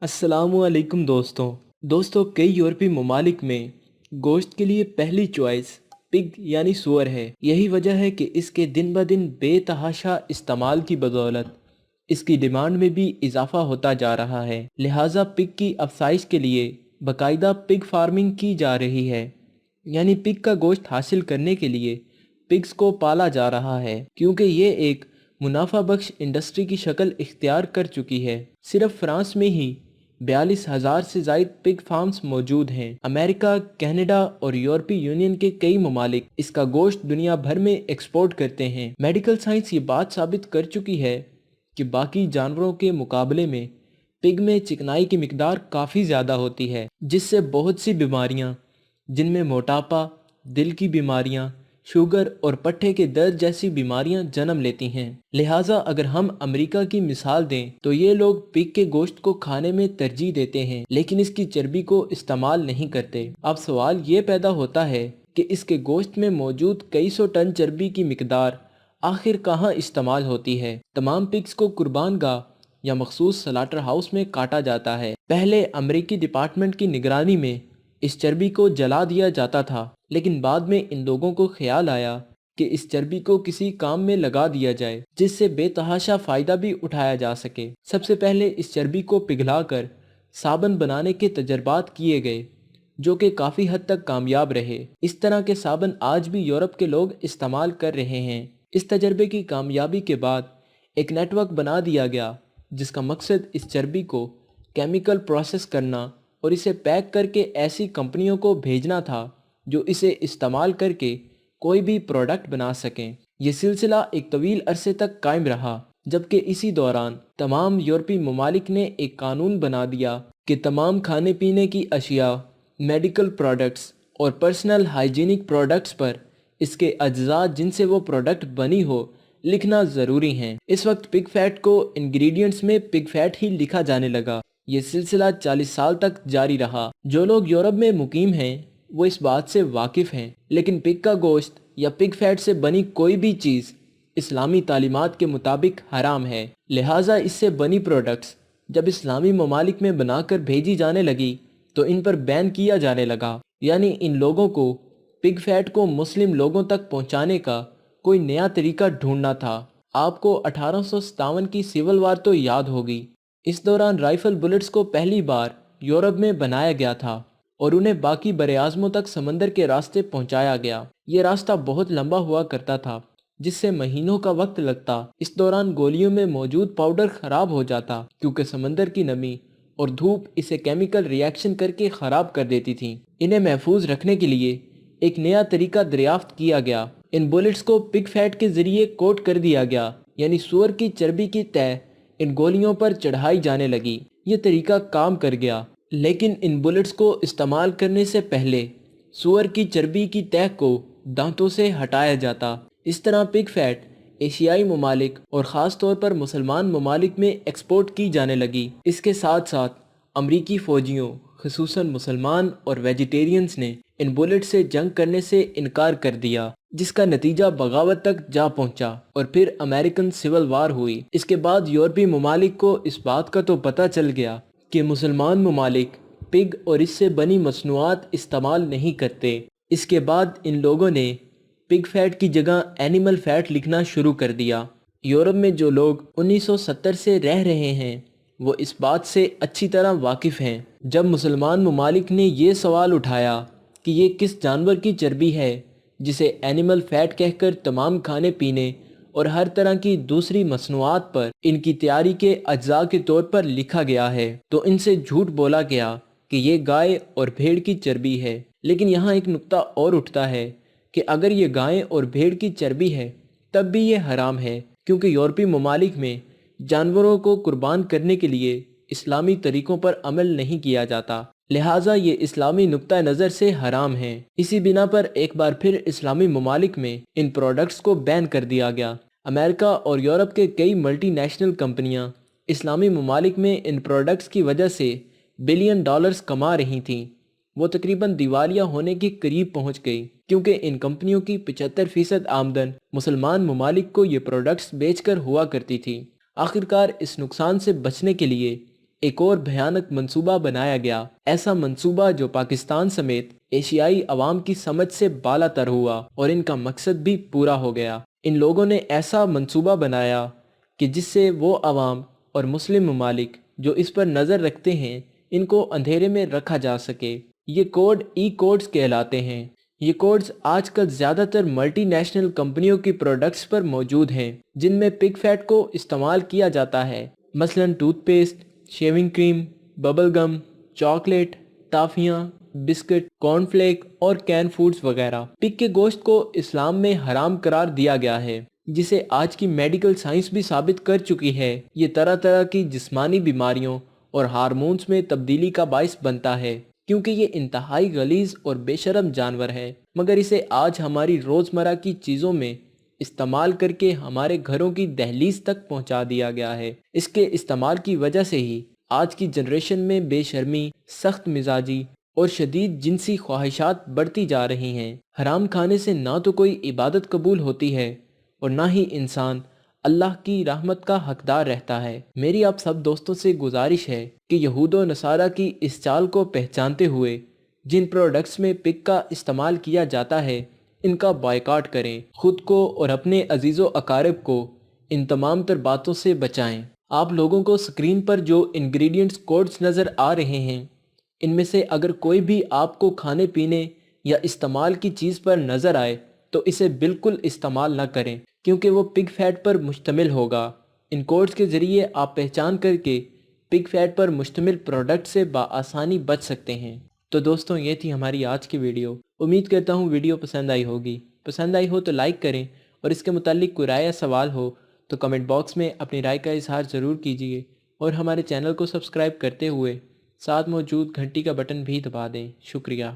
अस्सलामु अलैकुम दोस्तों कई यूरोपीय ममालिक में गोश्त के लिए पहली चॉइस पिग यानी सूअर है। यही वजह है कि इसके दिन ब दिन बेतहाशा इस्तेमाल की बदौलत इसकी डिमांड में भी इजाफा होता जा रहा है। लिहाजा पिग की अफसाइश के लिए बाकायदा पिग फार्मिंग की जा रही है, यानी पिग का गोश्त हासिल करने के लिए पिग्स को पाला जा रहा है, क्योंकि ये एक मुनाफा बख्श इंडस्ट्री की शक्ल इख्तियार कर चुकी है। सिर्फ फ्रांस में ही 42,000 से जायद पिग फार्म्स मौजूद हैं। अमेरिका, कनाडा और यूरोपीय यूनियन के कई ममालिक इसका गोश्त दुनिया भर में एक्सपोर्ट करते हैं। मेडिकल साइंस ये बात साबित कर चुकी है कि बाकी जानवरों के मुकाबले में पिग में चिकनाई की मिकदार काफ़ी ज़्यादा होती है, जिससे बहुत सी बीमारियां जिनमें मोटापा, दिल की बीमारियां, शुगर और पट्टे के दर्द जैसी बीमारियां जन्म लेती हैं। लिहाजा अगर हम अमेरिका की मिसाल दें तो ये लोग पिग के गोश्त को खाने में तरजीह देते हैं, लेकिन इसकी चर्बी को इस्तेमाल नहीं करते। अब सवाल ये पैदा होता है कि इसके गोश्त में मौजूद कई सौ टन चर्बी की मिकदार आखिर कहाँ इस्तेमाल होती है। तमाम पिग्स को कुर्बान गाह या मखसूस स्लाटर हाउस में काटा जाता है। पहले अमेरिकी डिपार्टमेंट की निगरानी में इस चर्बी को जला दिया जाता था, लेकिन बाद में इन लोगों को ख्याल आया कि इस चर्बी को किसी काम में लगा दिया जाए जिससे बेतहाशा फ़ायदा भी उठाया जा सके। सबसे पहले इस चर्बी को पिघलाकर साबुन बनाने के तजर्बात किए गए, जो कि काफ़ी हद तक कामयाब रहे। इस तरह के साबुन आज भी यूरोप के लोग इस्तेमाल कर रहे हैं। इस तजर्बे की कामयाबी के बाद एक नेटवर्क बना दिया गया, जिसका मकसद इस चर्बी को केमिकल प्रोसेस करना और इसे पैक करके ऐसी कंपनियों को भेजना था जो इसे इस्तेमाल करके कोई भी प्रोडक्ट बना सकें। ये सिलसिला एक तवील अरसे तक कायम रहा, जबकि इसी दौरान तमाम यूरोपीय ममालिक ने एक कानून बना दिया कि तमाम खाने पीने की अशिया, मेडिकल प्रोडक्ट्स और पर्सनल हाइजीनिक प्रोडक्ट्स पर इसके अज्जा जिनसे वो प्रोडक्ट बनी हो लिखना ज़रूरी है। इस वक्त पिग फैट को इंग्रेडिएंट्स में पिग फैट ही लिखा जाने लगा। ये सिलसिला 40 साल तक जारी रहा। जो लोग यूरोप में मुकीम हैं वो इस बात से वाकिफ़ हैं, लेकिन पिग का गोश्त या पिग फैट से बनी कोई भी चीज़ इस्लामी तालीमात के मुताबिक हराम है। लिहाजा इससे बनी प्रोडक्ट्स जब इस्लामी ममालिक में बनाकर भेजी जाने लगी तो इन पर बैन किया जाने लगा, यानी इन लोगों को पिग फैट को मुस्लिम लोगों तक पहुंचाने का कोई नया तरीका ढूंढना था। आपको 1857 की सिविल वार तो याद होगी। इस दौरान राइफल बुलेट्स को पहली बार यूरोप में बनाया गया था और उन्हें बाकी बरे-आज़मों तक समंदर के रास्ते पहुंचाया गया। ये रास्ता बहुत लंबा हुआ करता था, जिससे महीनों का वक्त लगता। इस दौरान गोलियों में मौजूद पाउडर खराब हो जाता, क्योंकि समंदर की नमी और धूप इसे केमिकल रिएक्शन करके ख़राब कर देती थी। इन्हें महफूज रखने के लिए एक नया तरीका दरियाफ्त किया गया। इन बुलेट्स को पिग फैट के ज़रिए कोट कर दिया गया, यानी सूअर की चर्बी की तह इन गोलियों पर चढ़ाई जाने लगी। ये तरीका काम कर गया, लेकिन इन बुलेट्स को इस्तेमाल करने से पहले सूअर की चर्बी की तह को दांतों से हटाया जाता। इस तरह पिग फैट एशियाई ममालिक और ख़ास तौर पर मुसलमान ममालिक में एक्सपोर्ट की जाने लगी। इसके साथ साथ अमरीकी फ़ौजियों, ख़ुसूसन मुसलमान और वेजिटेरियंस ने इन बुलेट से जंग करने से इनकार कर दिया, जिसका नतीजा बगावत तक जा पहुंचा और फिर अमेरिकन सिविल वार हुई। इसके बाद यूरोपीय ममालिक को इस बात का तो पता चल गया कि मुसलमान ममालिक पिग और इससे बनी मसनूआत इस्तेमाल नहीं करते। इसके बाद इन लोगों ने पिग फैट की जगह एनिमल फैट लिखना शुरू कर दिया। यूरोप में जो लोग 1970 से रह रहे हैं वो इस बात से अच्छी तरह वाकिफ़ हैं। जब मुसलमान ममालिक ने ये सवाल उठाया कि ये किस जानवर की चर्बी है जिसे एनिमल फैट कहकर तमाम खाने पीने और हर तरह की दूसरी मसनूआत पर इनकी तैयारी के अज्जा के तौर पर लिखा गया है, तो इनसे झूठ बोला गया कि ये गाय और भेड़ की चर्बी है। लेकिन यहाँ एक नुक्ता और उठता है कि अगर ये गाय और भेड़ की चर्बी है तब भी ये हराम है, क्योंकि यूरोपीय ममालिक में जानवरों को कुर्बान करने के लिए इस्लामी तरीक़ों पर अमल नहीं किया जाता। लिहाजा ये इस्लामी नुक्ता नज़र से हराम है। इसी बिना पर एक बार फिर इस्लामी ममालिक में इन प्रोडक्ट्स को बैन कर दिया गया। अमेरिका और यूरोप के कई मल्टी नेशनल कंपनियां इस्लामी ममालिक में इन प्रोडक्ट्स की वजह से बिलियन डॉलर्स कमा रही थीं। वो तकरीबन दिवालिया होने के करीब पहुंच गई, क्योंकि इन कंपनियों की 75% आमदन मुसलमान ममालिक को ये प्रोडक्ट्स बेचकर हुआ करती थी। आखिरकार इस नुकसान से बचने के लिए एक और भयानक मंसूबा बनाया गया, ऐसा मंसूबा जो पाकिस्तान समेत एशियाई अवाम की समझ से बालातर हुआ और इनका मकसद भी पूरा हो गया। इन लोगों ने ऐसा मंसूबा बनाया कि जिससे वो अवाम और मुस्लिम ममालिक जो इस पर नज़र रखते हैं, इनको अंधेरे में रखा जा सके। ये कोड कोड्स कहलाते हैं। ये कोड्स आजकल ज़्यादातर मल्टी नेशनल कंपनियों की प्रोडक्ट्स पर मौजूद हैं, जिनमें पिग फैट को इस्तेमाल किया जाता है। मसलन toothpaste, shaving cream, bubble gum, chocolate, टाफियाँ, बिस्किट, कॉर्नफ्लेक और कैन फूड्स वगैरह। पिग के गोश्त को इस्लाम में हराम करार दिया गया है, जिसे आज की मेडिकल साइंस भी साबित कर चुकी है। ये तरह तरह की जिस्मानी बीमारियों और हार्मोन्स में तब्दीली का बाइस बनता है, क्योंकि ये इंतहाई गलीज और बेशरम जानवर है, मगर इसे आज हमारी रोज़मर्रा की चीज़ों में इस्तेमाल करके हमारे घरों की दहलीज तक पहुंचा दिया गया है। इसके इस्तेमाल की वजह से ही आज की जनरेशन में बेशर्मी, सख्त मिजाजी और शदीद जिनसी ख्वाहिशात बढ़ती जा रही हैं। हराम खाने से ना तो कोई इबादत कबूल होती है और ना ही इंसान अल्लाह की रहमत का हकदार रहता है। मेरी आप सब दोस्तों से गुजारिश है कि यहूद व नसारा की इस चाल को पहचानते हुए जिन प्रोडक्ट्स में पिग का इस्तेमाल किया जाता है, इनका बायकॉट करें। खुद को और अपने अजीज़ो अकारिब को इन तमाम तर बातों से बचाएं। आप लोगों को स्क्रीन पर जो इंग्रेडिएंट्स कोड्स नज़र आ रहे हैं, इनमें से अगर कोई भी आपको खाने पीने या इस्तेमाल की चीज़ पर नज़र आए तो इसे बिल्कुल इस्तेमाल न करें, क्योंकि वो पिग फैट पर मुश्तमिल होगा। इन कोड्स के ज़रिए आप पहचान करके पिग फैट पर मुश्तमिल प्रोडक्ट से बआसानी बच सकते हैं। तो दोस्तों, ये थी हमारी आज की वीडियो। उम्मीद करता हूँ वीडियो पसंद आई होगी। पसंद आई हो तो लाइक करें, और इसके मुतालिक कोई राय या सवाल हो तो कमेंट बॉक्स में अपनी राय का इजहार ज़रूर कीजिए, और हमारे चैनल को सब्सक्राइब करते हुए साथ मौजूद घंटी का बटन भी दबा दें। शुक्रिया।